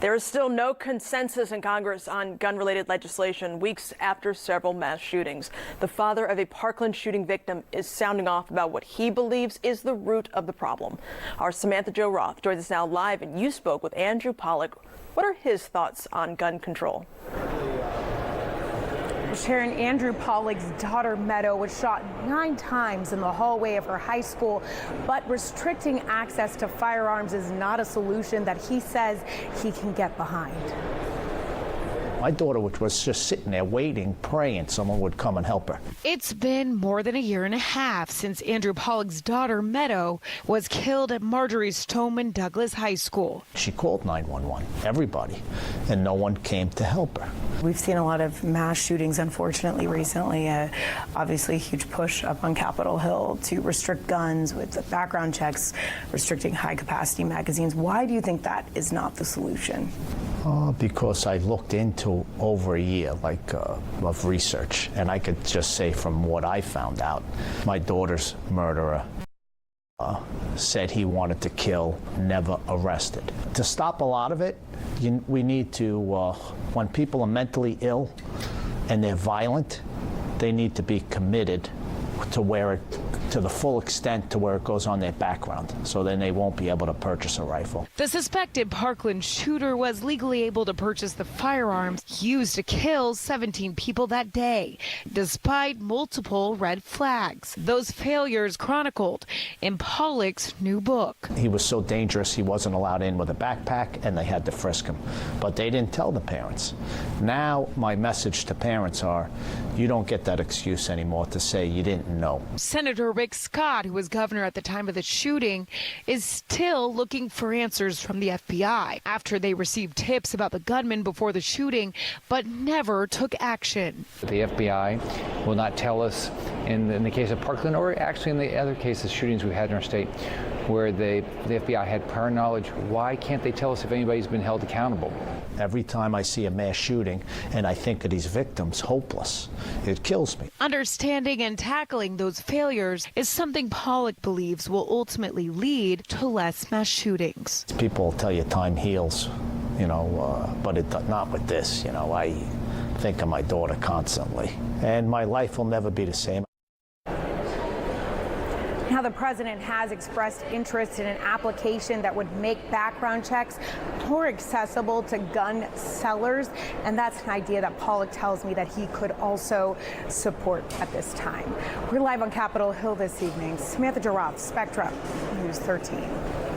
There is still no consensus in Congress on gun-related legislation weeks after several mass shootings. The father of a Parkland shooting victim is sounding off about what he believes is the root of the problem. Our Samantha-Jo Roth joins us now live, and you spoke with Andrew Pollock. What are his thoughts on gun control? Sharon, Andrew Pollock's daughter Meadow was shot 9 times in the hallway of her high school, but restricting access to firearms is not a solution that he says he can get behind. My daughter was just sitting there waiting, praying someone would come and help her. It's been more than a year and a half since Andrew Pollock's daughter, Meadow, was killed at Marjorie Stoneman Douglas High School. She called 911, everybody, and no one came to help her. We've seen a lot of mass shootings, unfortunately, recently. Obviously, a huge push up on Capitol Hill to restrict guns with the background checks, restricting high-capacity magazines. Why do you think that is not the solution? Because I looked into over a year of research, and I could just say from what I found out, my daughter's murderer said he wanted to kill, never arrested. To stop a lot of it, we need to, when people are mentally ill and they're violent, they need to be committed to the full extent to where it goes on their background, so then they won't be able to purchase a rifle. The suspected Parkland shooter was legally able to purchase the firearms used to kill 17 people that day, despite multiple red flags. Those failures chronicled in Pollock's new book. He was so dangerous he wasn't allowed in with a backpack, and they had to frisk him. But they didn't tell the parents. Now my message to parents are, you don't get that excuse anymore to say you didn't know. Senator Rick Scott, who was governor at the time of the shooting, is still looking for answers from the FBI after they received tips about the gunman before the shooting, but never took action. The FBI will not tell us in the case of Parkland, or actually in the other cases, shootings we've had in our state, where the FBI had prior knowledge. Why can't they tell us if anybody's been held accountable? Every time I see a mass shooting and I think of these victims hopeless, it kills me. Understanding and tackling those failures is something Pollock believes will ultimately lead to less mass shootings. People will tell you time heals, but not with this. I think of my daughter constantly, and my life will never be the same. Now, the president has expressed interest in an application that would make background checks more accessible to gun sellers, and that's an idea that Pollock tells me that he could also support at this time. We're live on Capitol Hill this evening. Samantha-Jo Roth, Spectrum News 13.